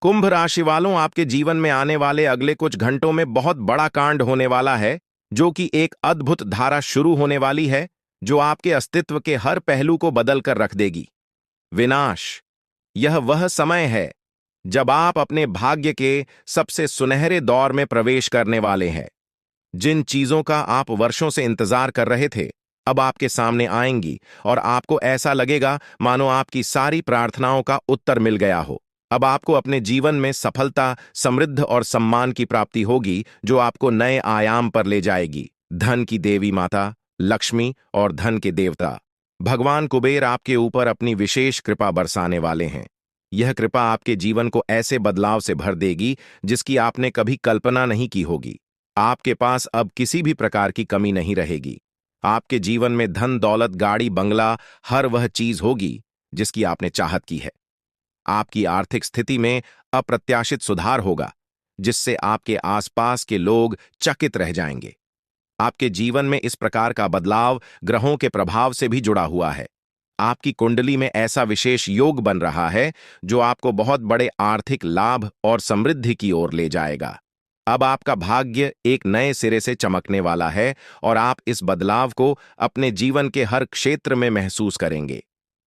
कुंभ राशि वालों, आपके जीवन में आने वाले अगले कुछ घंटों में बहुत बड़ा कांड होने वाला है, जो कि एक अद्भुत धारा शुरू होने वाली है, जो आपके अस्तित्व के हर पहलू को बदल कर रख देगी। विनाश। यह वह समय है जब आप अपने भाग्य के सबसे सुनहरे दौर में प्रवेश करने वाले हैं। जिन चीजों का आप वर्षों से इंतजार कर रहे थे, अब आपके सामने आएंगी और आपको ऐसा लगेगा मानो आपकी सारी प्रार्थनाओं का उत्तर मिल गया हो। अब आपको अपने जीवन में सफलता, समृद्ध और सम्मान की प्राप्ति होगी, जो आपको नए आयाम पर ले जाएगी। धन की देवी माता लक्ष्मी और धन के देवता भगवान कुबेर आपके ऊपर अपनी विशेष कृपा बरसाने वाले हैं। यह कृपा आपके जीवन को ऐसे बदलाव से भर देगी जिसकी आपने कभी कल्पना नहीं की होगी। आपके पास अब किसी भी प्रकार की कमी नहीं रहेगी। आपके जीवन में धन, दौलत, गाड़ी, बंगला, हर वह चीज होगी जिसकी आपने चाहत की है। आपकी आर्थिक स्थिति में अप्रत्याशित सुधार होगा, जिससे आपके आसपास के लोग चकित रह जाएंगे। आपके जीवन में इस प्रकार का बदलाव ग्रहों के प्रभाव से भी जुड़ा हुआ है। आपकी कुंडली में ऐसा विशेष योग बन रहा है जो आपको बहुत बड़े आर्थिक लाभ और समृद्धि की ओर ले जाएगा। अब आपका भाग्य एक नए सिरे से चमकने वाला है और आप इस बदलाव को अपने जीवन के हर क्षेत्र में महसूस करेंगे।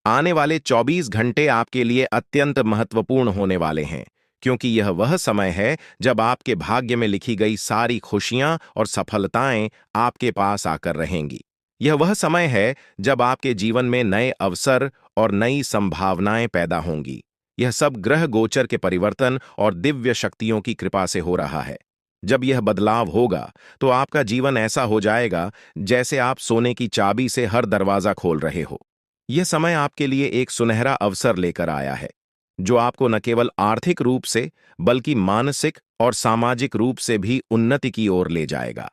आने वाले 24 घंटे आपके लिए अत्यंत महत्वपूर्ण होने वाले हैं, क्योंकि यह वह समय है जब आपके भाग्य में लिखी गई सारी खुशियां और सफलताएं आपके पास आकर रहेंगी। यह वह समय है जब आपके जीवन में नए अवसर और नई संभावनाएं पैदा होंगी। यह सब ग्रह गोचर के परिवर्तन और दिव्य शक्तियों की कृपा से हो रहा है। जब यह बदलाव होगा तो आपका जीवन ऐसा हो जाएगा जैसे आप सोने की चाबी से हर दरवाजा खोल रहे हो। यह समय आपके लिए एक सुनहरा अवसर लेकर आया है, जो आपको न केवल आर्थिक रूप से बल्कि मानसिक और सामाजिक रूप से भी उन्नति की ओर ले जाएगा।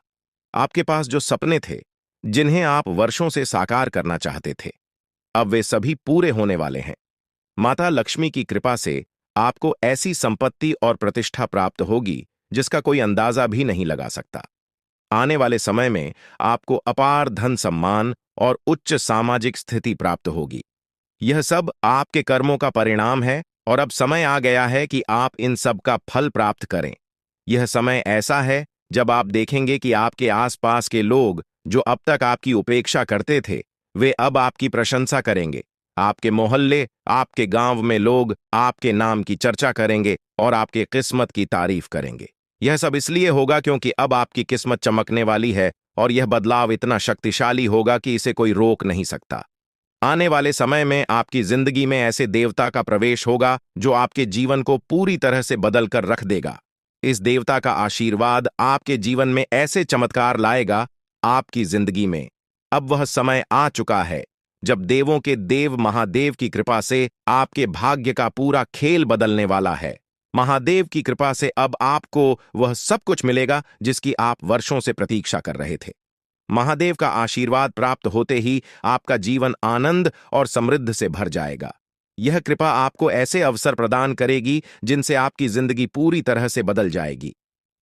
आपके पास जो सपने थे, जिन्हें आप वर्षों से साकार करना चाहते थे, अब वे सभी पूरे होने वाले हैं। माता लक्ष्मी की कृपा से आपको ऐसी संपत्ति और प्रतिष्ठा प्राप्त होगी जिसका कोई अंदाजा भी नहीं लगा सकता। आने वाले समय में आपको अपार धन, सम्मान और उच्च सामाजिक स्थिति प्राप्त होगी। यह सब आपके कर्मों का परिणाम है और अब समय आ गया है कि आप इन सब का फल प्राप्त करें। यह समय ऐसा है जब आप देखेंगे कि आपके आसपास के लोग जो अब तक आपकी उपेक्षा करते थे, वे अब आपकी प्रशंसा करेंगे। आपके मोहल्ले, आपके गांव में लोग आपके नाम की चर्चा करेंगे और आपके किस्मत की तारीफ करेंगे। यह सब इसलिए होगा क्योंकि अब आपकी किस्मत चमकने वाली है और यह बदलाव इतना शक्तिशाली होगा कि इसे कोई रोक नहीं सकता। आने वाले समय में आपकी जिंदगी में ऐसे देवता का प्रवेश होगा जो आपके जीवन को पूरी तरह से बदल कर रख देगा। इस देवता का आशीर्वाद आपके जीवन में ऐसे चमत्कार लाएगा आपकी जिंदगी में। अब वह समय आ चुका है जब देवों के देव महादेव की कृपा से आपके भाग्य का पूरा खेल बदलने वाला है। महादेव की कृपा से अब आपको वह सब कुछ मिलेगा जिसकी आप वर्षों से प्रतीक्षा कर रहे थे। महादेव का आशीर्वाद प्राप्त होते ही आपका जीवन आनंद और समृद्ध से भर जाएगा। यह कृपा आपको ऐसे अवसर प्रदान करेगी जिनसे आपकी जिंदगी पूरी तरह से बदल जाएगी।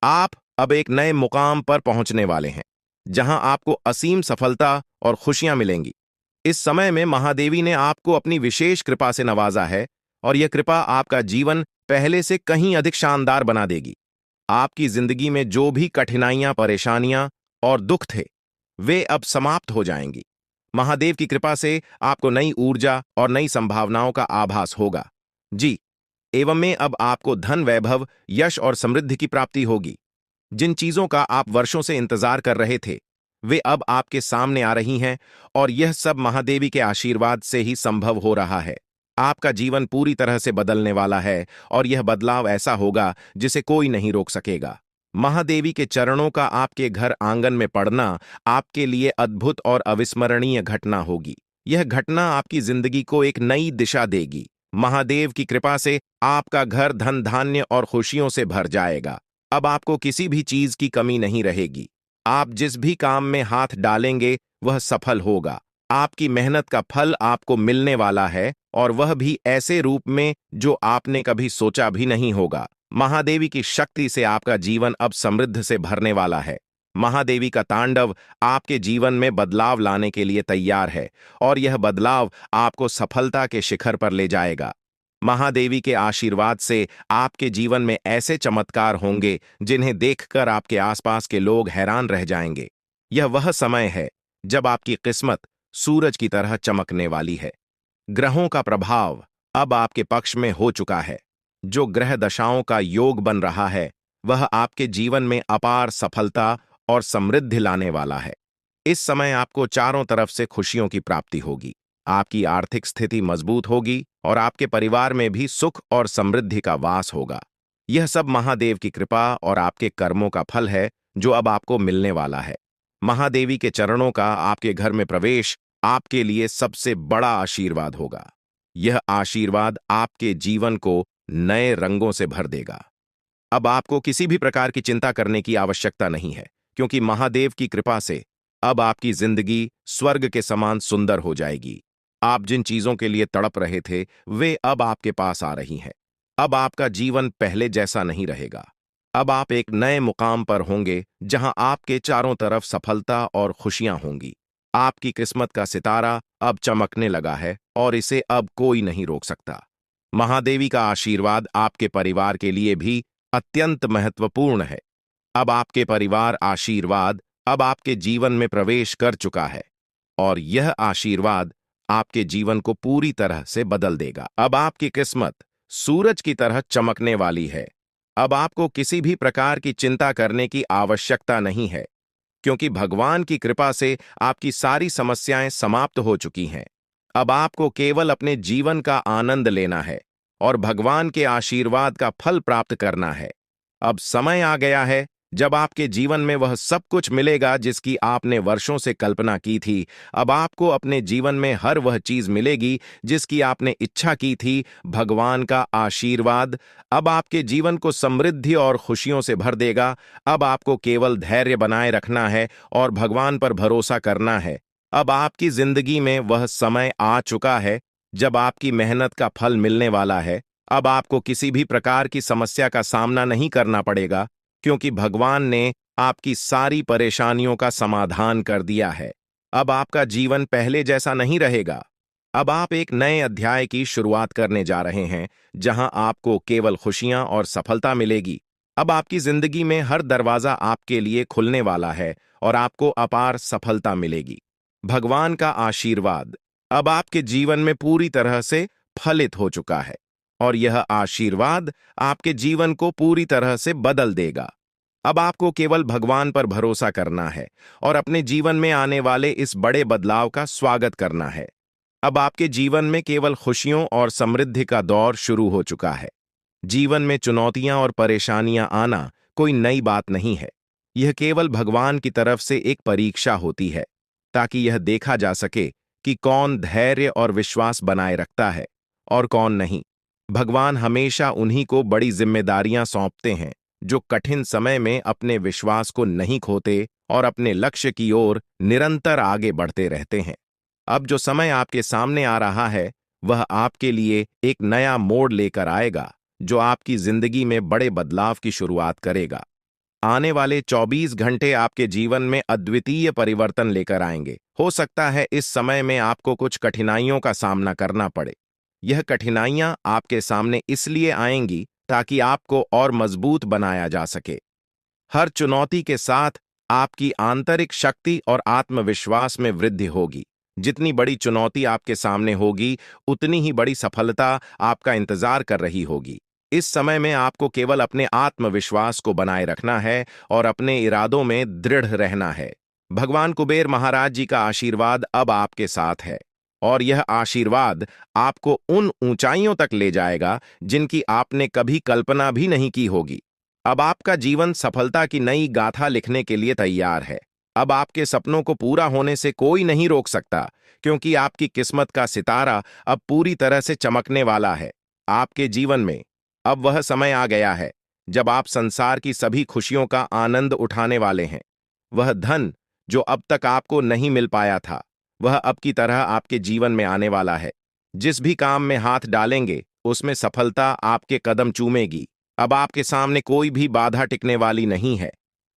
आप अब एक नए मुकाम पर पहुंचने वाले हैं, जहां आपको असीम सफलता और खुशियां मिलेंगी। इस समय में महादेवी ने आपको अपनी विशेष कृपा से नवाजा है और यह कृपा आपका जीवन पहले से कहीं अधिक शानदार बना देगी। आपकी जिंदगी में जो भी कठिनाइयां, परेशानियां और दुख थे, वे अब समाप्त हो जाएंगी। महादेव की कृपा से आपको नई ऊर्जा और नई संभावनाओं का आभास होगा। जी, एवं में अब आपको धन, वैभव, यश और समृद्धि की प्राप्ति होगी। जिन चीजों का आप वर्षों से इंतजार कर रहे थे, वे अब आपके सामने आ रही हैं और यह सब महादेवी के आशीर्वाद से ही संभव हो रहा है। आपका जीवन पूरी तरह से बदलने वाला है और यह बदलाव ऐसा होगा जिसे कोई नहीं रोक सकेगा। महादेवी के चरणों का आपके घर आंगन में पड़ना आपके लिए अद्भुत और अविस्मरणीय घटना होगी। यह घटना आपकी जिंदगी को एक नई दिशा देगी। महादेव की कृपा से आपका घर धन, धान्य और खुशियों से भर जाएगा। अब आपको किसी भी चीज की कमी नहीं रहेगी। आप जिस भी काम में हाथ डालेंगे वह सफल होगा। आपकी मेहनत का फल आपको मिलने वाला है और वह भी ऐसे रूप में जो आपने कभी सोचा भी नहीं होगा। महादेवी की शक्ति से आपका जीवन अब समृद्ध से भरने वाला है। महादेवी का तांडव आपके जीवन में बदलाव लाने के लिए तैयार है और यह बदलाव आपको सफलता के शिखर पर ले जाएगा। महादेवी के आशीर्वाद से आपके जीवन में ऐसे चमत्कार होंगे जिन्हें देखकर आपके आसपास के लोग हैरान रह जाएंगे। यह वह समय है जब आपकी किस्मत सूरज की तरह चमकने वाली है। ग्रहों का प्रभाव अब आपके पक्ष में हो चुका है। जो ग्रह दशाओं का योग बन रहा है वह आपके जीवन में अपार सफलता और समृद्धि लाने वाला है। इस समय आपको चारों तरफ से खुशियों की प्राप्ति होगी। आपकी आर्थिक स्थिति मजबूत होगी और आपके परिवार में भी सुख और समृद्धि का वास होगा। यह सब महादेव की कृपा और आपके कर्मों का फल है जो अब आपको मिलने वाला है। महादेवी के चरणों का आपके घर में प्रवेश आपके लिए सबसे बड़ा आशीर्वाद होगा। यह आशीर्वाद आपके जीवन को नए रंगों से भर देगा। अब आपको किसी भी प्रकार की चिंता करने की आवश्यकता नहीं है, क्योंकि महादेव की कृपा से अब आपकी जिंदगी स्वर्ग के समान सुंदर हो जाएगी। आप जिन चीजों के लिए तड़प रहे थे वे अब आपके पास आ रही हैं। अब आपका जीवन पहले जैसा नहीं रहेगा। अब आप एक नए मुकाम पर होंगे जहां आपके चारों तरफ सफलता और खुशियां होंगी। आपकी किस्मत का सितारा अब चमकने लगा है और इसे अब कोई नहीं रोक सकता। महादेवी का आशीर्वाद आपके परिवार के लिए भी अत्यंत महत्वपूर्ण है। अब आपके परिवार आशीर्वाद अब आपके जीवन में प्रवेश कर चुका है और यह आशीर्वाद आपके जीवन को पूरी तरह से बदल देगा। अब आपकी किस्मत सूरज की तरह चमकने वाली है। अब आपको किसी भी प्रकार की चिंता करने की आवश्यकता नहीं है, क्योंकि भगवान की कृपा से आपकी सारी समस्याएं समाप्त हो चुकी हैं। अब आपको केवल अपने जीवन का आनंद लेना है और भगवान के आशीर्वाद का फल प्राप्त करना है। अब समय आ गया है जब आपके जीवन में वह सब कुछ मिलेगा जिसकी आपने वर्षों से कल्पना की थी। अब आपको अपने जीवन में हर वह चीज मिलेगी जिसकी आपने इच्छा की थी। भगवान का आशीर्वाद अब आपके जीवन को समृद्धि और खुशियों से भर देगा। अब आपको केवल धैर्य बनाए रखना है और भगवान पर भरोसा करना है। अब आपकी जिंदगी में वह समय आ चुका है जब आपकी मेहनत का फल मिलने वाला है। अब आपको किसी भी प्रकार की समस्या का सामना नहीं करना पड़ेगा, क्योंकि भगवान ने आपकी सारी परेशानियों का समाधान कर दिया है। अब आपका जीवन पहले जैसा नहीं रहेगा। अब आप एक नए अध्याय की शुरुआत करने जा रहे हैं, जहां आपको केवल खुशियां और सफलता मिलेगी। अब आपकी जिंदगी में हर दरवाजा आपके लिए खुलने वाला है और आपको अपार सफलता मिलेगी। भगवान का आशीर्वाद अब आपके जीवन में पूरी तरह से फलित हो चुका है और यह आशीर्वाद आपके जीवन को पूरी तरह से बदल देगा। अब आपको केवल भगवान पर भरोसा करना है और अपने जीवन में आने वाले इस बड़े बदलाव का स्वागत करना है। अब आपके जीवन में केवल खुशियों और समृद्धि का दौर शुरू हो चुका है। जीवन में चुनौतियां और परेशानियां आना कोई नई बात नहीं है। यह केवल भगवान की तरफ से एक परीक्षा होती है, ताकि यह देखा जा सके कि कौन धैर्य और विश्वास बनाए रखता है और कौन नहीं। भगवान हमेशा उन्हीं को बड़ी जिम्मेदारियां सौंपते हैं जो कठिन समय में अपने विश्वास को नहीं खोते और अपने लक्ष्य की ओर निरंतर आगे बढ़ते रहते हैं। अब जो समय आपके सामने आ रहा है वह आपके लिए एक नया मोड़ लेकर आएगा, जो आपकी जिंदगी में बड़े बदलाव की शुरुआत करेगा। आने वाले 24 घंटे आपके जीवन में अद्वितीय परिवर्तन लेकर आएंगे। हो सकता है इस समय में आपको कुछ कठिनाइयों का सामना करना पड़े। यह कठिनाइयां आपके सामने इसलिए आएंगी ताकि आपको और मजबूत बनाया जा सके। हर चुनौती के साथ आपकी आंतरिक शक्ति और आत्मविश्वास में वृद्धि होगी। जितनी बड़ी चुनौती आपके सामने होगी, उतनी ही बड़ी सफलता आपका इंतजार कर रही होगी। इस समय में आपको केवल अपने आत्मविश्वास को बनाए रखना है और अपने इरादों में दृढ़ रहना है। भगवान कुबेर महाराज जी का आशीर्वाद अब आपके साथ है और यह आशीर्वाद आपको उन ऊंचाइयों तक ले जाएगा जिनकी आपने कभी कल्पना भी नहीं की होगी। अब आपका जीवन सफलता की नई गाथा लिखने के लिए तैयार है। अब आपके सपनों को पूरा होने से कोई नहीं रोक सकता, क्योंकि आपकी किस्मत का सितारा अब पूरी तरह से चमकने वाला है। आपके जीवन में अब वह समय आ गया है जब आप संसार की सभी खुशियों का आनंद उठाने वाले हैं। वह धन जो अब तक आपको नहीं मिल पाया था, वह अब की तरह आपके जीवन में आने वाला है। जिस भी काम में हाथ डालेंगे उसमें सफलता आपके कदम चूमेगी। अब आपके सामने कोई भी बाधा टिकने वाली नहीं है।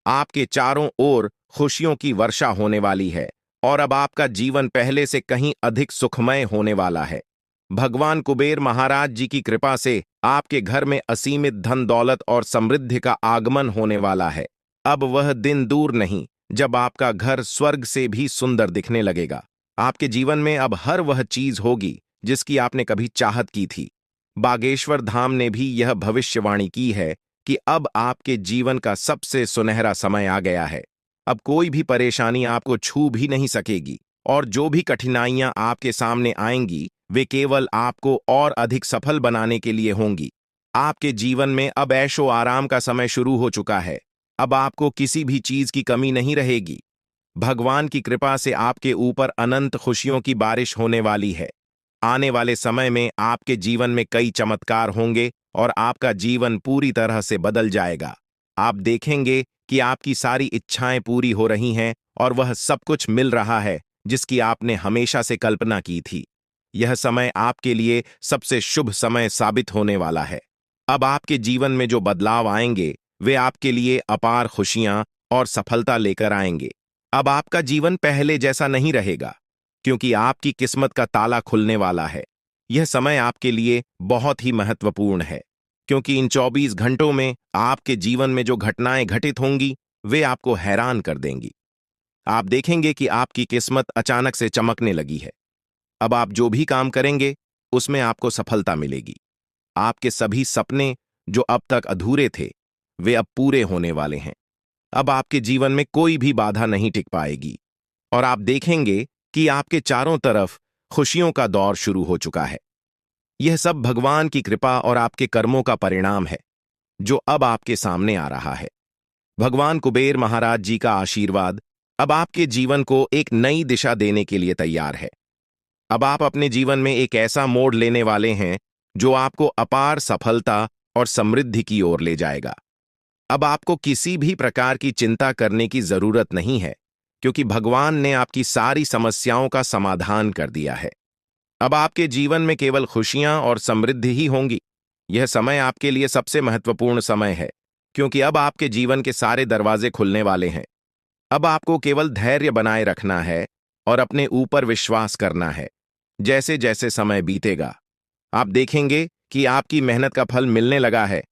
आपके चारों ओर खुशियों की वर्षा होने वाली है और अब आपका जीवन पहले से कहीं अधिक सुखमय होने वाला है। भगवान कुबेर महाराज जी की कृपा से आपके घर में असीमित धन दौलत और समृद्धि का आगमन होने वाला है। अब वह दिन दूर नहीं जब आपका घर स्वर्ग से भी सुंदर दिखने लगेगा। आपके जीवन में अब हर वह चीज होगी जिसकी आपने कभी चाहत की थी। बागेश्वर धाम ने भी यह भविष्यवाणी की है कि अब आपके जीवन का सबसे सुनहरा समय आ गया है। अब कोई भी परेशानी आपको छू भी नहीं सकेगी और जो भी कठिनाइयां आपके सामने आएंगी वे केवल आपको और अधिक सफल बनाने के लिए होंगी। आपके जीवन में अब ऐशो आराम का समय शुरू हो चुका है। अब आपको किसी भी चीज की कमी नहीं रहेगी। भगवान की कृपा से आपके ऊपर अनंत खुशियों की बारिश होने वाली है। आने वाले समय में आपके जीवन में कई चमत्कार होंगे और आपका जीवन पूरी तरह से बदल जाएगा। आप देखेंगे कि आपकी सारी इच्छाएं पूरी हो रही हैं और वह सब कुछ मिल रहा है जिसकी आपने हमेशा से कल्पना की थी। यह समय आपके लिए सबसे शुभ समय साबित होने वाला है। अब आपके जीवन में जो बदलाव आएंगे वे आपके लिए अपार खुशियां और सफलता लेकर आएंगे। अब आपका जीवन पहले जैसा नहीं रहेगा क्योंकि आपकी किस्मत का ताला खुलने वाला है। यह समय आपके लिए बहुत ही महत्वपूर्ण है क्योंकि इन 24 घंटों में आपके जीवन में जो घटनाएं घटित होंगी वे आपको हैरान कर देंगी। आप देखेंगे कि आपकी किस्मत अचानक से चमकने लगी है। अब आप जो भी काम करेंगे उसमें आपको सफलता मिलेगी। आपके सभी सपने जो अब तक अधूरे थे वे अब पूरे होने वाले हैं। अब आपके जीवन में कोई भी बाधा नहीं टिक पाएगी और आप देखेंगे कि आपके चारों तरफ खुशियों का दौर शुरू हो चुका है। यह सब भगवान की कृपा और आपके कर्मों का परिणाम है जो अब आपके सामने आ रहा है। भगवान कुबेर महाराज जी का आशीर्वाद अब आपके जीवन को एक नई दिशा देने के लिए तैयार है। अब आप अपने जीवन में एक ऐसा मोड़ लेने वाले हैं जो आपको अपार सफलता और समृद्धि की ओर ले जाएगा। अब आपको किसी भी प्रकार की चिंता करने की जरूरत नहीं है क्योंकि भगवान ने आपकी सारी समस्याओं का समाधान कर दिया है। अब आपके जीवन में केवल खुशियां और समृद्धि ही होंगी। यह समय आपके लिए सबसे महत्वपूर्ण समय है क्योंकि अब आपके जीवन के सारे दरवाजे खुलने वाले हैं। अब आपको केवल धैर्य बनाए रखना है और अपने ऊपर विश्वास करना है। जैसे जैसे समय बीतेगा आप देखेंगे कि आपकी मेहनत का फल मिलने लगा है।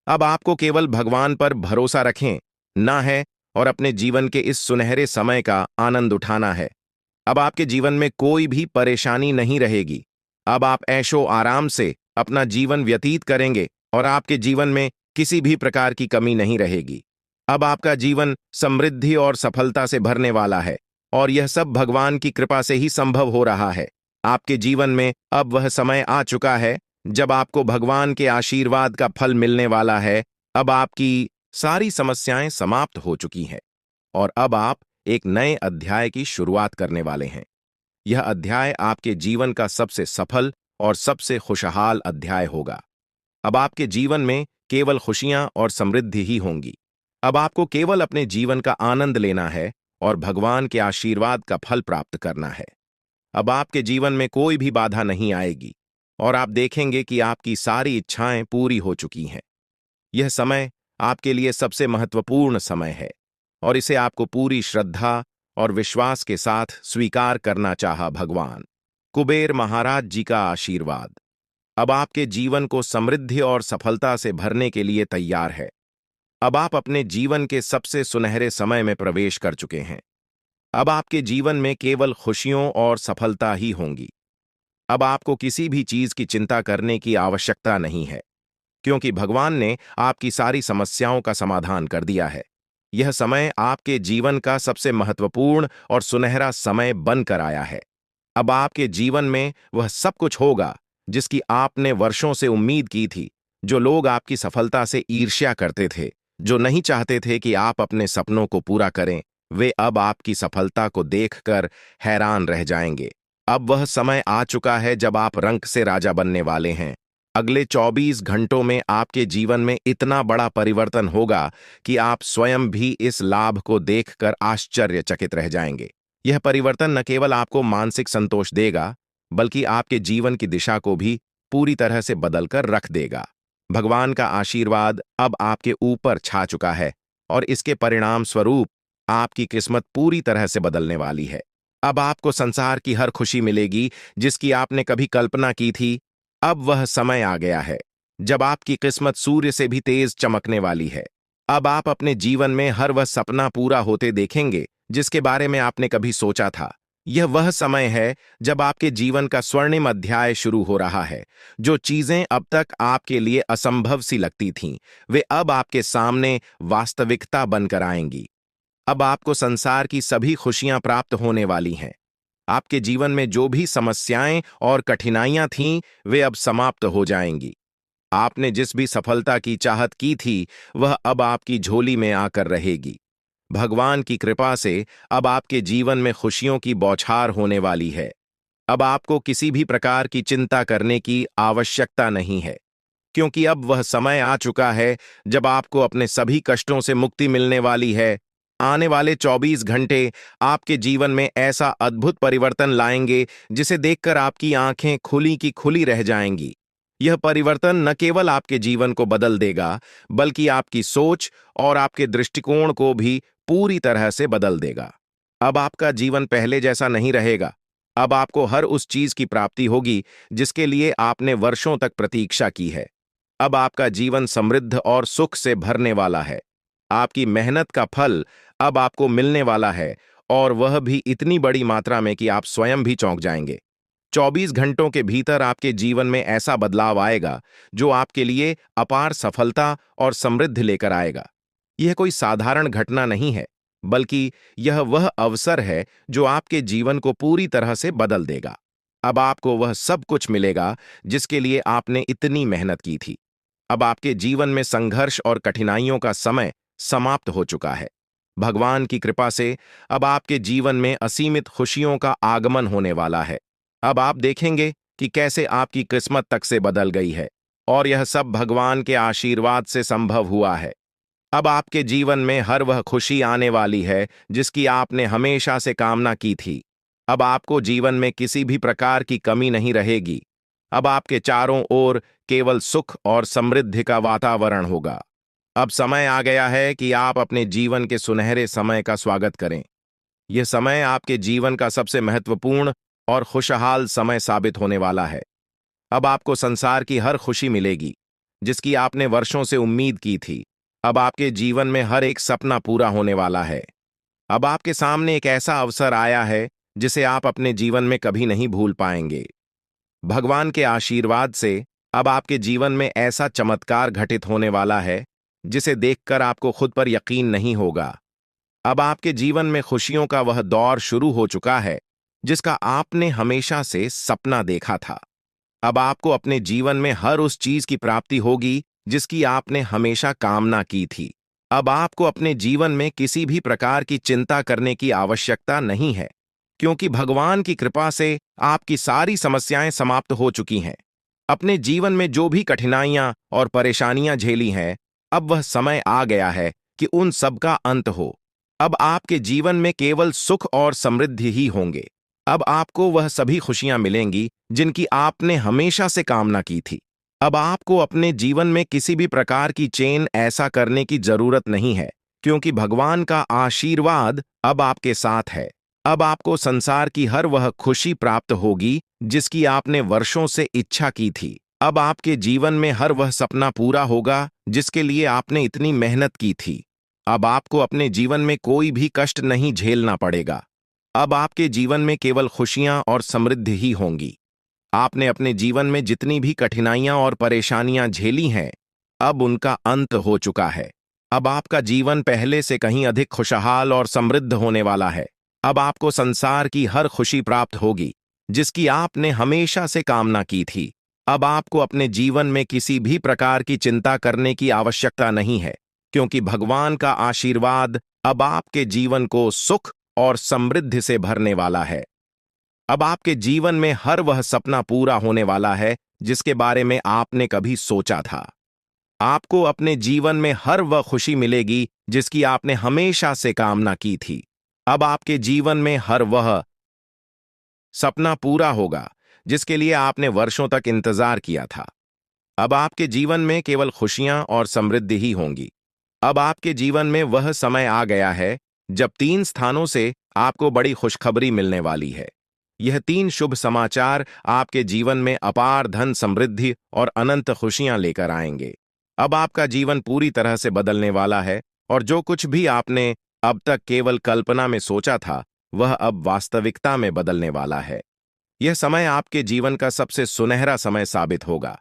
अब आपको केवल भगवान पर भरोसा रखें ना है और अपने जीवन के इस सुनहरे समय का आनंद उठाना है। अब आपके जीवन में कोई भी परेशानी नहीं रहेगी। अब आप ऐशो आराम से अपना जीवन व्यतीत करेंगे और आपके जीवन में किसी भी प्रकार की कमी नहीं रहेगी। अब आपका जीवन समृद्धि और सफलता से भरने वाला है और यह सब भगवान की कृपा से ही संभव हो रहा है। आपके जीवन में अब वह समय आ चुका है जब आपको भगवान के आशीर्वाद का फल मिलने वाला है। अब आपकी सारी समस्याएं समाप्त हो चुकी हैं और अब आप एक नए अध्याय की शुरुआत करने वाले हैं। यह अध्याय आपके जीवन का सबसे सफल और सबसे खुशहाल अध्याय होगा। अब आपके जीवन में केवल खुशियां और समृद्धि ही होंगी। अब आपको केवल अपने जीवन का आनंद लेना है और भगवान के आशीर्वाद का फल प्राप्त करना है। अब आपके जीवन में कोई भी बाधा नहीं आएगी और आप देखेंगे कि आपकी सारी इच्छाएं पूरी हो चुकी हैं। यह समय आपके लिए सबसे महत्वपूर्ण समय है और इसे आपको पूरी श्रद्धा और विश्वास के साथ स्वीकार करना चाहा। भगवान कुबेर महाराज जी का आशीर्वाद अब आपके जीवन को समृद्धि और सफलता से भरने के लिए तैयार है। अब आप अपने जीवन के सबसे सुनहरे समय में प्रवेश कर चुके हैं। अब आपके जीवन में केवल खुशियों और सफलता ही होंगी। अब आपको किसी भी चीज की चिंता करने की आवश्यकता नहीं है क्योंकि भगवान ने आपकी सारी समस्याओं का समाधान कर दिया है। यह समय आपके जीवन का सबसे महत्वपूर्ण और सुनहरा समय बनकर आया है। अब आपके जीवन में वह सब कुछ होगा जिसकी आपने वर्षों से उम्मीद की थी। जो लोग आपकी सफलता से ईर्ष्या करते थे, जो नहीं चाहते थे कि आप अपने सपनों को पूरा करें, वे अब आपकी सफलता को देखकर हैरान रह जाएंगे। अब वह समय आ चुका है जब आप रंक से राजा बनने वाले हैं। अगले 24 घंटों में आपके जीवन में इतना बड़ा परिवर्तन होगा कि आप स्वयं भी इस लाभ को देखकर आश्चर्यचकित रह जाएंगे। यह परिवर्तन न केवल आपको मानसिक संतोष देगा बल्कि आपके जीवन की दिशा को भी पूरी तरह से बदलकर रख देगा। भगवान का आशीर्वाद अब आपके ऊपर छा चुका है और इसके परिणाम स्वरूप आपकी किस्मत पूरी तरह से बदलने वाली है। अब आपको संसार की हर खुशी मिलेगी जिसकी आपने कभी कल्पना की थी। अब वह समय आ गया है जब आपकी किस्मत सूर्य से भी तेज चमकने वाली है। अब आप अपने जीवन में हर वह सपना पूरा होते देखेंगे जिसके बारे में आपने कभी सोचा था। यह वह समय है जब आपके जीवन का स्वर्णिम अध्याय शुरू हो रहा है। जो चीजें अब तक आपके लिए असंभव सी लगती थीं, वे अब आपके सामने वास्तविकता बनकर आएंगी। अब आपको संसार की सभी खुशियां प्राप्त होने वाली हैं। आपके जीवन में जो भी समस्याएं और कठिनाइयां थीं, वे अब समाप्त हो जाएंगी। आपने जिस भी सफलता की चाहत की थी, वह अब आपकी झोली में आकर रहेगी। भगवान की कृपा से अब आपके जीवन में खुशियों की बौछार होने वाली है। अब आपको किसी भी प्रकार की चिंता करने की आवश्यकता नहीं है, क्योंकि अब वह समय आ चुका है जब आपको अपने सभी कष्टों से मुक्ति मिलने वाली है। आने वाले 24 घंटे आपके जीवन में ऐसा अद्भुत परिवर्तन लाएंगे जिसे देखकर आपकी आंखें खुली की खुली रह जाएंगी। यह परिवर्तन न केवल आपके जीवन को बदल देगा, बल्कि आपकी सोच और आपके दृष्टिकोण को भी पूरी तरह से बदल देगा। अब आपका जीवन पहले जैसा नहीं रहेगा। अब आपको हर उस चीज की प्राप्ति होगी जिसके लिए आपने वर्षों तक प्रतीक्षा की है। अब आपका जीवन समृद्ध और सुख से भरने वाला है। आपकी मेहनत का फल अब आपको मिलने वाला है, और वह भी इतनी बड़ी मात्रा में कि आप स्वयं भी चौंक जाएंगे। 24 घंटों के भीतर आपके जीवन में ऐसा बदलाव आएगा जो आपके लिए अपार सफलता और समृद्धि लेकर आएगा। यह कोई साधारण घटना नहीं है, बल्कि यह वह अवसर है जो आपके जीवन को पूरी तरह से बदल देगा। अब आपको वह सब कुछ मिलेगा जिसके लिए आपने इतनी मेहनत की थी। अब आपके जीवन में संघर्ष और कठिनाइयों का समय समाप्त हो चुका है। भगवान की कृपा से अब आपके जीवन में असीमित खुशियों का आगमन होने वाला है। अब आप देखेंगे कि कैसे आपकी किस्मत तक से बदल गई है, और यह सब भगवान के आशीर्वाद से संभव हुआ है। अब आपके जीवन में हर वह खुशी आने वाली है जिसकी आपने हमेशा से कामना की थी। अब आपको जीवन में किसी भी प्रकार की कमी नहीं रहेगी। अब आपके चारों ओर केवल सुख और समृद्धि का वातावरण होगा। अब समय आ गया है कि आप अपने जीवन के सुनहरे समय का स्वागत करें। यह समय आपके जीवन का सबसे महत्वपूर्ण और खुशहाल समय साबित होने वाला है। अब आपको संसार की हर खुशी मिलेगी जिसकी आपने वर्षों से उम्मीद की थी। अब आपके जीवन में हर एक सपना पूरा होने वाला है। अब आपके सामने एक ऐसा अवसर आया है जिसे आप अपने जीवन में कभी नहीं भूल पाएंगे। भगवान के आशीर्वाद से अब आपके जीवन में ऐसा चमत्कार घटित होने वाला है जिसे देखकर आपको खुद पर यकीन नहीं होगा। अब आपके जीवन में खुशियों का वह दौर शुरू हो चुका है जिसका आपने हमेशा से सपना देखा था। अब आपको अपने जीवन में हर उस चीज की प्राप्ति होगी जिसकी आपने हमेशा कामना की थी। अब आपको अपने जीवन में किसी भी प्रकार की चिंता करने की आवश्यकता नहीं है, क्योंकि भगवान की कृपा से आपकी सारी समस्याएं समाप्त हो चुकी हैं। अपने जीवन में जो भी कठिनाइयां और परेशानियां झेली हैं, अब वह समय आ गया है कि उन सब का अंत हो। अब आपके जीवन में केवल सुख और समृद्धि ही होंगे। अब आपको वह सभी खुशियां मिलेंगी जिनकी आपने हमेशा से कामना की थी। अब आपको अपने जीवन में किसी भी प्रकार की चेन ऐसा करने की जरूरत नहीं है, क्योंकि भगवान का आशीर्वाद अब आपके साथ है। अब आपको संसार की हर वह खुशी प्राप्त होगी जिसकी आपने वर्षों से इच्छा की थी। अब आपके जीवन में हर वह सपना पूरा होगा जिसके लिए आपने इतनी मेहनत की थी। अब आपको अपने जीवन में कोई भी कष्ट नहीं झेलना पड़ेगा। अब आपके जीवन में केवल खुशियां और समृद्धि ही होंगी। आपने अपने जीवन में जितनी भी कठिनाइयां और परेशानियां झेली हैं, अब उनका अंत हो चुका है। अब आपका जीवन पहले से कहीं अधिक खुशहाल और समृद्ध होने वाला है। अब आपको संसार की हर खुशी प्राप्त होगी जिसकी आपने हमेशा से कामना की थी। अब आपको अपने जीवन में किसी भी प्रकार की चिंता करने की आवश्यकता नहीं है, क्योंकि भगवान का आशीर्वाद अब आपके जीवन को सुख और समृद्धि से भरने वाला है। अब आपके जीवन में हर वह सपना पूरा होने वाला है जिसके बारे में आपने कभी सोचा था। आपको अपने जीवन में हर वह खुशी मिलेगी जिसकी आपने हमेशा से कामना की थी। अब आपके जीवन में हर वह सपना पूरा होगा जिसके लिए आपने वर्षों तक इंतजार किया था। अब आपके जीवन में केवल खुशियां और समृद्धि ही होंगी। अब आपके जीवन में वह समय आ गया है जब 3 स्थानों से आपको बड़ी खुशखबरी मिलने वाली है। यह 3 शुभ समाचार आपके जीवन में अपार धन समृद्धि और अनंत खुशियां लेकर आएंगे। अब आपका जीवन पूरी तरह से बदलने वाला है और जो कुछ भी आपने अब तक केवल कल्पना में सोचा था, वह अब वास्तविकता में बदलने वाला है। यह समय आपके जीवन का सबसे सुनहरा समय साबित होगा,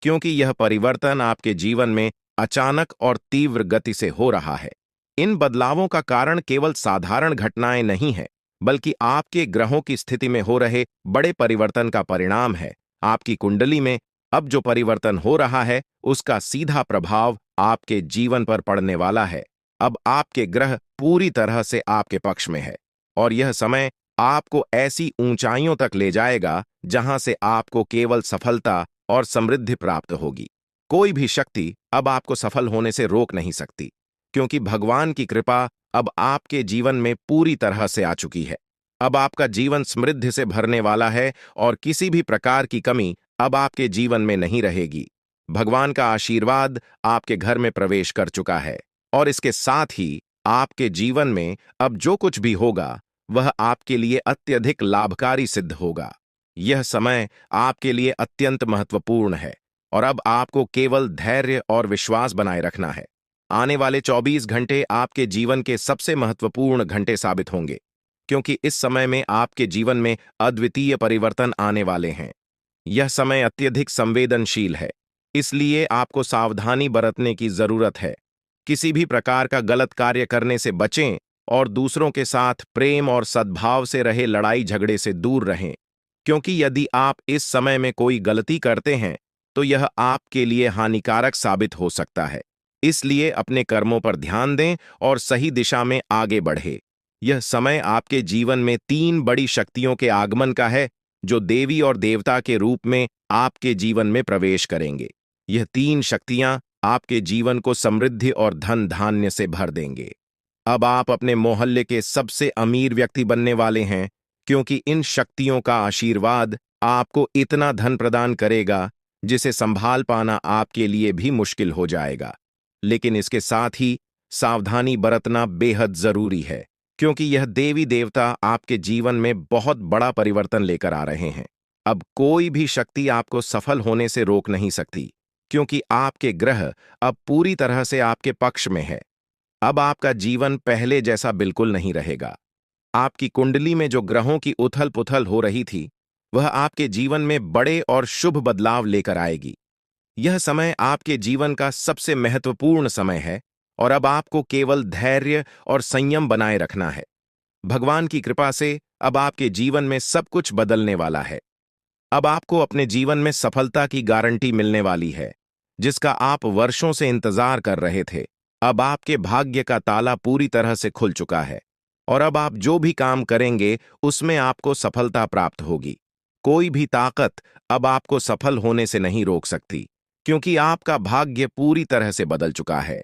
क्योंकि यह परिवर्तन आपके जीवन में अचानक और तीव्र गति से हो रहा है। इन बदलावों का कारण केवल साधारण घटनाएं नहीं है, बल्कि आपके ग्रहों की स्थिति में हो रहे बड़े परिवर्तन का परिणाम है। आपकी कुंडली में अब जो परिवर्तन हो रहा है, उसका सीधा प्रभाव आपके जीवन पर पड़ने वाला है। अब आपके ग्रह पूरी तरह से आपके पक्ष में है और यह समय आपको ऐसी ऊंचाइयों तक ले जाएगा जहां से आपको केवल सफलता और समृद्धि प्राप्त होगी। कोई भी शक्ति अब आपको सफल होने से रोक नहीं सकती, क्योंकि भगवान की कृपा अब आपके जीवन में पूरी तरह से आ चुकी है। अब आपका जीवन समृद्धि से भरने वाला है और किसी भी प्रकार की कमी अब आपके जीवन में नहीं रहेगी। भगवान का आशीर्वाद आपके घर में प्रवेश कर चुका है और इसके साथ ही आपके जीवन में अब जो कुछ भी होगा, वह आपके लिए अत्यधिक लाभकारी सिद्ध होगा। यह समय आपके लिए अत्यंत महत्वपूर्ण है और अब आपको केवल धैर्य और विश्वास बनाए रखना है। आने वाले 24 घंटे आपके जीवन के सबसे महत्वपूर्ण घंटे साबित होंगे, क्योंकि इस समय में आपके जीवन में अद्वितीय परिवर्तन आने वाले हैं। यह समय अत्यधिक संवेदनशील है, इसलिए आपको सावधानी बरतने की जरूरत है। किसी भी प्रकार का गलत कार्य करने से बचें और दूसरों के साथ प्रेम और सद्भाव से रहे लड़ाई झगड़े से दूर रहें, क्योंकि यदि आप इस समय में कोई गलती करते हैं तो यह आपके लिए हानिकारक साबित हो सकता है। इसलिए अपने कर्मों पर ध्यान दें और सही दिशा में आगे बढ़े। यह समय आपके जीवन में 3 बड़ी शक्तियों के आगमन का है, जो देवी और देवता के रूप में आपके जीवन में प्रवेश करेंगे। यह 3 शक्तियां आपके जीवन को समृद्धि और धन धान्य से भर देंगे। अब आप अपने मोहल्ले के सबसे अमीर व्यक्ति बनने वाले हैं, क्योंकि इन शक्तियों का आशीर्वाद आपको इतना धन प्रदान करेगा जिसे संभाल पाना आपके लिए भी मुश्किल हो जाएगा। लेकिन इसके साथ ही सावधानी बरतना बेहद जरूरी है, क्योंकि यह देवी देवता आपके जीवन में बहुत बड़ा परिवर्तन लेकर आ रहे हैं। अब कोई भी शक्ति आपको सफल होने से रोक नहीं सकती, क्योंकि आपके ग्रह अब पूरी तरह से आपके पक्ष में है। अब आपका जीवन पहले जैसा बिल्कुल नहीं रहेगा। आपकी कुंडली में जो ग्रहों की उथल पुथल हो रही थी, वह आपके जीवन में बड़े और शुभ बदलाव लेकर आएगी। यह समय आपके जीवन का सबसे महत्वपूर्ण समय है और अब आपको केवल धैर्य और संयम बनाए रखना है। भगवान की कृपा से अब आपके जीवन में सब कुछ बदलने वाला है। अब आपको अपने जीवन में सफलता की गारंटी मिलने वाली है, जिसका आप वर्षों से इंतजार कर रहे थे। अब आपके भाग्य का ताला पूरी तरह से खुल चुका है और अब आप जो भी काम करेंगे उसमें आपको सफलता प्राप्त होगी। कोई भी ताकत अब आपको सफल होने से नहीं रोक सकती, क्योंकि आपका भाग्य पूरी तरह से बदल चुका है।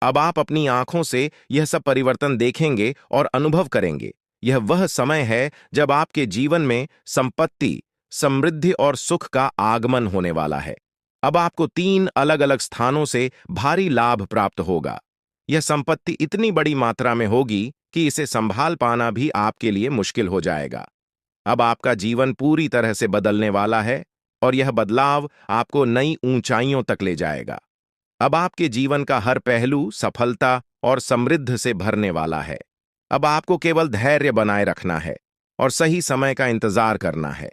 अब आप अपनी आंखों से यह सब परिवर्तन देखेंगे और अनुभव करेंगे। यह वह समय है जब आपके जीवन में संपत्ति, समृद्धि और सुख का आगमन होने वाला है। अब आपको 3 अलग अलग स्थानों से भारी लाभ प्राप्त होगा। यह संपत्ति इतनी बड़ी मात्रा में होगी कि इसे संभाल पाना भी आपके लिए मुश्किल हो जाएगा। अब आपका जीवन पूरी तरह से बदलने वाला है और यह बदलाव आपको नई ऊंचाइयों तक ले जाएगा। अब आपके जीवन का हर पहलू सफलता और समृद्धि से भरने वाला है। अब आपको केवल धैर्य बनाए रखना है और सही समय का इंतजार करना है।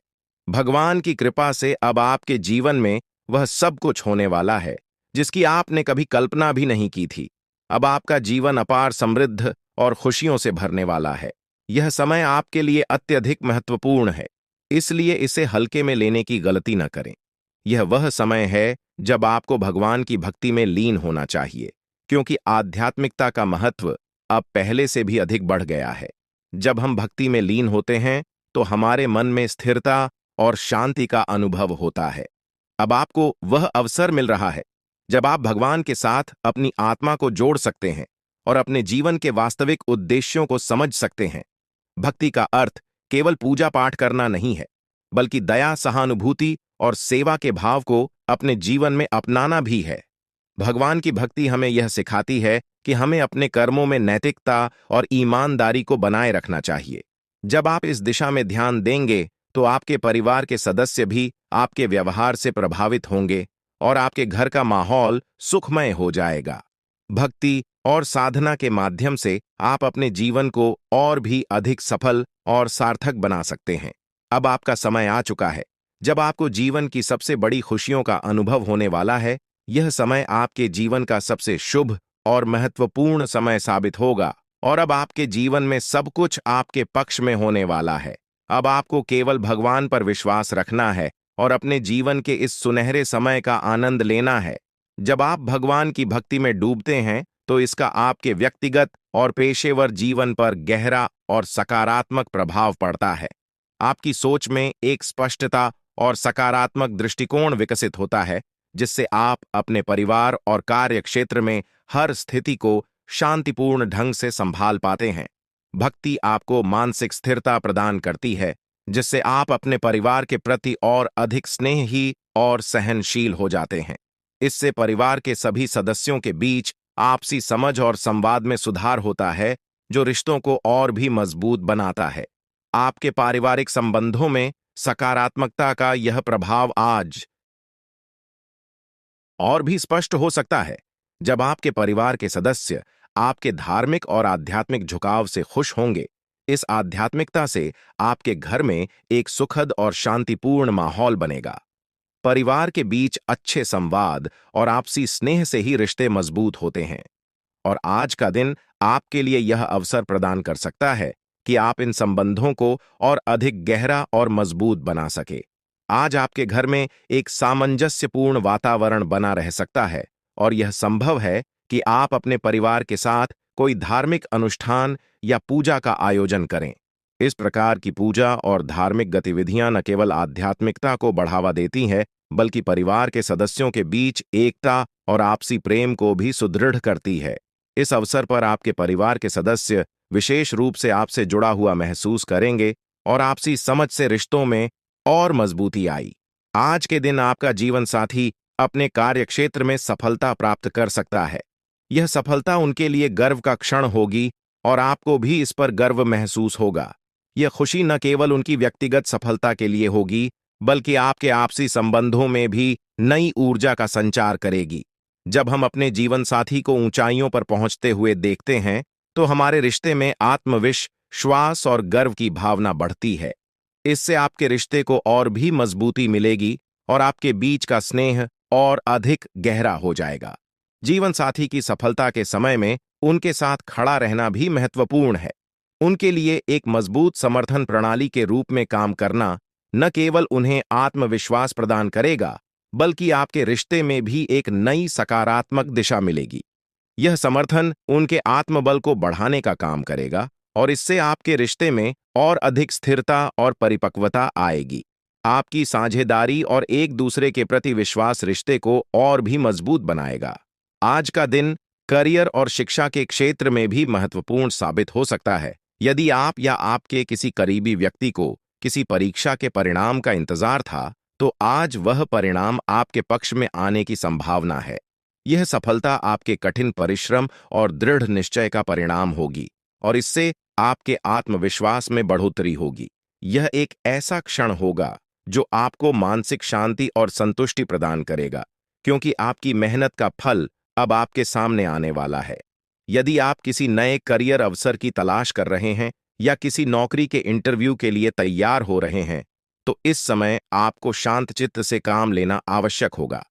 भगवान की कृपा से अब आपके जीवन में वह सब कुछ होने वाला है जिसकी आपने कभी कल्पना भी नहीं की थी। अब आपका जीवन अपार समृद्ध और खुशियों से भरने वाला है। यह समय आपके लिए अत्यधिक महत्वपूर्ण है, इसलिए इसे हल्के में लेने की गलती न करें। यह वह समय है जब आपको भगवान की भक्ति में लीन होना चाहिए, क्योंकि आध्यात्मिकता का महत्व अब पहले से भी अधिक बढ़ गया है। जब हम भक्ति में लीन होते हैं तो हमारे मन में स्थिरता और शांति का अनुभव होता है। अब आपको वह अवसर मिल रहा है जब आप भगवान के साथ अपनी आत्मा को जोड़ सकते हैं और अपने जीवन के वास्तविक उद्देश्यों को समझ सकते हैं। भक्ति का अर्थ केवल पूजा पाठ करना नहीं है, बल्कि दया, सहानुभूति और सेवा के भाव को अपने जीवन में अपनाना भी है। भगवान की भक्ति हमें यह सिखाती है कि हमें अपने कर्मों में नैतिकता और ईमानदारी को बनाए रखना चाहिए। जब आप इस दिशा में ध्यान देंगे तो आपके परिवार के सदस्य भी आपके व्यवहार से प्रभावित होंगे और आपके घर का माहौल सुखमय हो जाएगा। भक्ति और साधना के माध्यम से आप अपने जीवन को और भी अधिक सफल और सार्थक बना सकते हैं। अब आपका समय आ चुका है जब आपको जीवन की सबसे बड़ी खुशियों का अनुभव होने वाला है। यह समय आपके जीवन का सबसे शुभ और महत्वपूर्ण समय साबित होगा और अब आपके जीवन में सब कुछ आपके पक्ष में होने वाला है। अब आपको केवल भगवान पर विश्वास रखना है और अपने जीवन के इस सुनहरे समय का आनंद लेना है। जब आप भगवान की भक्ति में डूबते हैं तो इसका आपके व्यक्तिगत और पेशेवर जीवन पर गहरा और सकारात्मक प्रभाव पड़ता है। आपकी सोच में एक स्पष्टता और सकारात्मक दृष्टिकोण विकसित होता है, जिससे आप अपने परिवार और कार्य क्षेत्र में हर स्थिति को शांतिपूर्ण ढंग से संभाल पाते हैं। भक्ति आपको मानसिक स्थिरता प्रदान करती है, जिससे आप अपने परिवार के प्रति और अधिक स्नेही और सहनशील हो जाते हैं। इससे परिवार के सभी सदस्यों के बीच आपसी समझ और संवाद में सुधार होता है, जो रिश्तों को और भी मजबूत बनाता है। आपके पारिवारिक संबंधों में सकारात्मकता का यह प्रभाव आज और भी स्पष्ट हो सकता है जब आपके परिवार के सदस्य आपके धार्मिक और आध्यात्मिक झुकाव से खुश होंगे। इस आध्यात्मिकता से आपके घर में एक सुखद और शांतिपूर्ण माहौल बनेगा। परिवार के बीच अच्छे संवाद और आपसी स्नेह से ही रिश्ते मजबूत होते हैं और आज का दिन आपके लिए यह अवसर प्रदान कर सकता है कि आप इन संबंधों को और अधिक गहरा और मजबूत बना सके। आज आपके घर में एक सामंजस्यपूर्ण वातावरण बना रह सकता है और यह संभव है कि आप अपने परिवार के साथ कोई धार्मिक अनुष्ठान या पूजा का आयोजन करें। इस प्रकार की पूजा और धार्मिक गतिविधियां न केवल आध्यात्मिकता को बढ़ावा देती हैं, बल्कि परिवार के सदस्यों के बीच एकता और आपसी प्रेम को भी सुदृढ़ करती है। इस अवसर पर आपके परिवार के सदस्य विशेष रूप से आपसे जुड़ा हुआ महसूस करेंगे और आपसी समझ से रिश्तों में और मजबूती आई। आज के दिन आपका जीवन साथी अपने कार्यक्षेत्र में सफलता प्राप्त कर सकता है। यह सफलता उनके लिए गर्व का क्षण होगी और आपको भी इस पर गर्व महसूस होगा। यह खुशी न केवल उनकी व्यक्तिगत सफलता के लिए होगी, बल्कि आपके आपसी संबंधों में भी नई ऊर्जा का संचार करेगी। जब हम अपने जीवन साथी को ऊंचाइयों पर पहुंचते हुए देखते हैं, तो हमारे रिश्ते में आत्मविश्वास और गर्व की भावना बढ़ती है। इससे आपके रिश्ते को और भी मजबूती मिलेगी और आपके बीच का स्नेह और अधिक गहरा हो जाएगा। जीवन साथी की सफलता के समय में उनके साथ खड़ा रहना भी महत्वपूर्ण है। उनके लिए एक मजबूत समर्थन प्रणाली के रूप में काम करना न केवल उन्हें आत्मविश्वास प्रदान करेगा, बल्कि आपके रिश्ते में भी एक नई सकारात्मक दिशा मिलेगी। यह समर्थन उनके आत्मबल को बढ़ाने का काम करेगा और इससे आपके रिश्ते में और अधिक स्थिरता और परिपक्वता आएगी। आपकी साझेदारी और एक दूसरे के प्रति विश्वास रिश्ते को और भी मजबूत बनाएगा। आज का दिन करियर और शिक्षा के क्षेत्र में भी महत्वपूर्ण साबित हो सकता है। यदि आप या आपके किसी करीबी व्यक्ति को किसी परीक्षा के परिणाम का इंतजार था, तो आज वह परिणाम आपके पक्ष में आने की संभावना है। यह सफलता आपके कठिन परिश्रम और दृढ़ निश्चय का परिणाम होगी और इससे आपके आत्मविश्वास में बढ़ोतरी होगी। यह एक ऐसा क्षण होगा जो आपको मानसिक शांति और संतुष्टि प्रदान करेगा, क्योंकि आपकी मेहनत का फल अब आपके सामने आने वाला है। यदि आप किसी नए करियर अवसर की तलाश कर रहे हैं या किसी नौकरी के इंटरव्यू के लिए तैयार हो रहे हैं, तो इस समय आपको शांतचित्त से काम लेना आवश्यक होगा।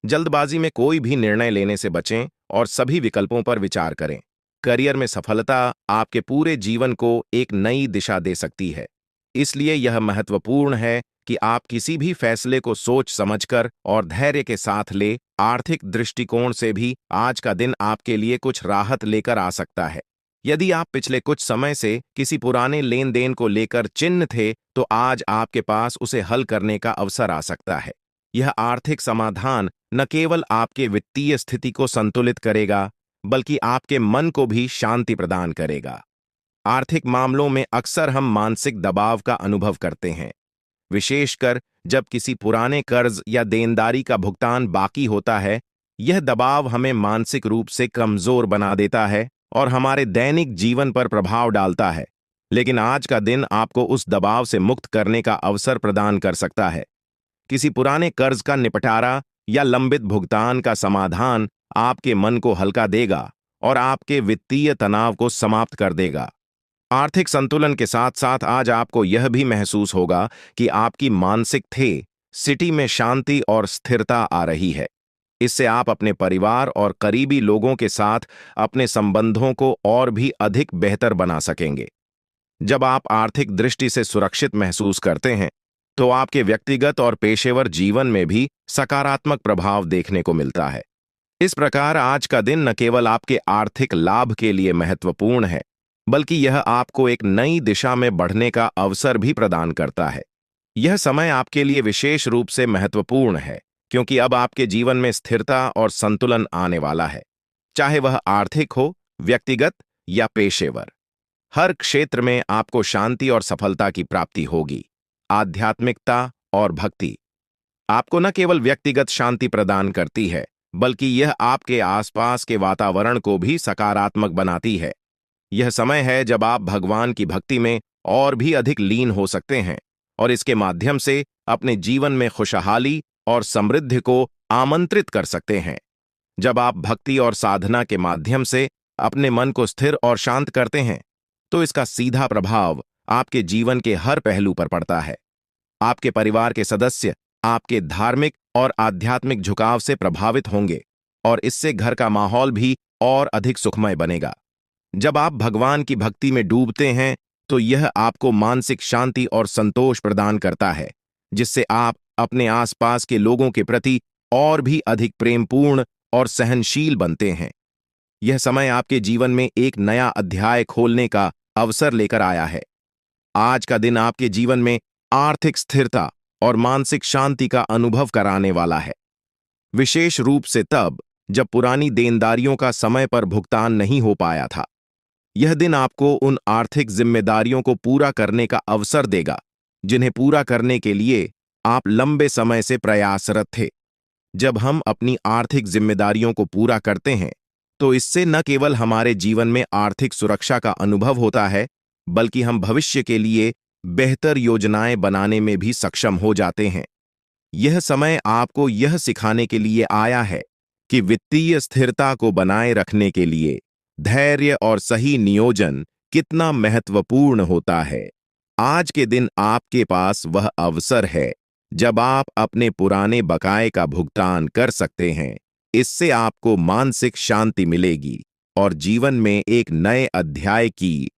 जल्दबाजी में कोई भी निर्णय लेने से बचें और सभी विकल्पों पर विचार करें। करियर में सफलता आपके पूरे जीवन को एक नई दिशा दे सकती है। इसलिए यह महत्वपूर्ण है कि आप किसी भी फैसले को सोच समझकर और धैर्य के साथ ले। आर्थिक दृष्टिकोण से भी आज का दिन आपके लिए कुछ राहत लेकर आ सकता है। यदि आप पिछले कुछ समय से किसी पुराने लेन देन को लेकर चिंतित थे, तो आज आपके पास उसे हल करने का अवसर आ सकता है। यह आर्थिक समाधान न केवल आपके वित्तीय स्थिति को संतुलित करेगा, बल्कि आपके मन को भी शांति प्रदान करेगा। आर्थिक मामलों में अक्सर हम मानसिक दबाव का अनुभव करते हैं, विशेषकर जब किसी पुराने कर्ज या देनदारी का भुगतान बाकी होता है। यह दबाव हमें मानसिक रूप से कमजोर बना देता है और हमारे दैनिक जीवन पर प्रभाव डालता है। लेकिन आज का दिन आपको उस दबाव से मुक्त करने का अवसर प्रदान कर सकता है। किसी पुराने कर्ज का निपटारा या लंबित भुगतान का समाधान आपके मन को हल्का देगा और आपके वित्तीय तनाव को समाप्त कर देगा। आर्थिक संतुलन के साथ साथ आज आपको यह भी महसूस होगा कि आपकी मानसिक स्थिति में शांति और स्थिरता आ रही है। इससे आप अपने परिवार और करीबी लोगों के साथ अपने संबंधों को और भी अधिक बेहतर बना सकेंगे। जब आप आर्थिक दृष्टि से सुरक्षित महसूस करते हैं, तो आपके व्यक्तिगत और पेशेवर जीवन में भी सकारात्मक प्रभाव देखने को मिलता है। इस प्रकार आज का दिन न केवल आपके आर्थिक लाभ के लिए महत्वपूर्ण है, बल्कि यह आपको एक नई दिशा में बढ़ने का अवसर भी प्रदान करता है। यह समय आपके लिए विशेष रूप से महत्वपूर्ण है, क्योंकि अब आपके जीवन में स्थिरता और संतुलन आने वाला है। चाहे वह आर्थिक हो, व्यक्तिगत या पेशेवर, हर क्षेत्र में आपको शांति और सफलता की प्राप्ति होगी। आध्यात्मिकता और भक्ति आपको न केवल व्यक्तिगत शांति प्रदान करती है, बल्कि यह आपके आसपास के वातावरण को भी सकारात्मक बनाती है। यह समय है जब आप भगवान की भक्ति में और भी अधिक लीन हो सकते हैं और इसके माध्यम से अपने जीवन में खुशहाली और समृद्धि को आमंत्रित कर सकते हैं। जब आप भक्ति और साधना के माध्यम से अपने मन को स्थिर और शांत करते हैं, तो इसका सीधा प्रभाव आपके जीवन के हर पहलू पर पड़ता है। आपके परिवार के सदस्य आपके धार्मिक और आध्यात्मिक झुकाव से प्रभावित होंगे और इससे घर का माहौल भी और अधिक सुखमय बनेगा। जब आप भगवान की भक्ति में डूबते हैं, तो यह आपको मानसिक शांति और संतोष प्रदान करता है, जिससे आप अपने आसपास के लोगों के प्रति और भी अधिक प्रेमपूर्ण और सहनशील बनते हैं। यह समय आपके जीवन में एक नया अध्याय खोलने का अवसर लेकर आया है। आज का दिन आपके जीवन में आर्थिक स्थिरता और मानसिक शांति का अनुभव कराने वाला है, विशेष रूप से तब जब पुरानी देनदारियों का समय पर भुगतान नहीं हो पाया था। यह दिन आपको उन आर्थिक जिम्मेदारियों को पूरा करने का अवसर देगा, जिन्हें पूरा करने के लिए आप लंबे समय से प्रयासरत थे। जब हम अपनी आर्थिक जिम्मेदारियों को पूरा करते हैं, तो इससे न केवल हमारे जीवन में आर्थिक सुरक्षा का अनुभव होता है, बल्कि हम भविष्य के लिए बेहतर योजनाएं बनाने में भी सक्षम हो जाते हैं। यह समय आपको यह सिखाने के लिए आया है कि वित्तीय स्थिरता को बनाए रखने के लिए धैर्य और सही नियोजन कितना महत्वपूर्ण होता है। आज के दिन आपके पास वह अवसर है जब आप अपने पुराने बकाये का भुगतान कर सकते हैं। इससे आपको मानसिक शांति मिलेगी और जीवन में एक नए अध्याय की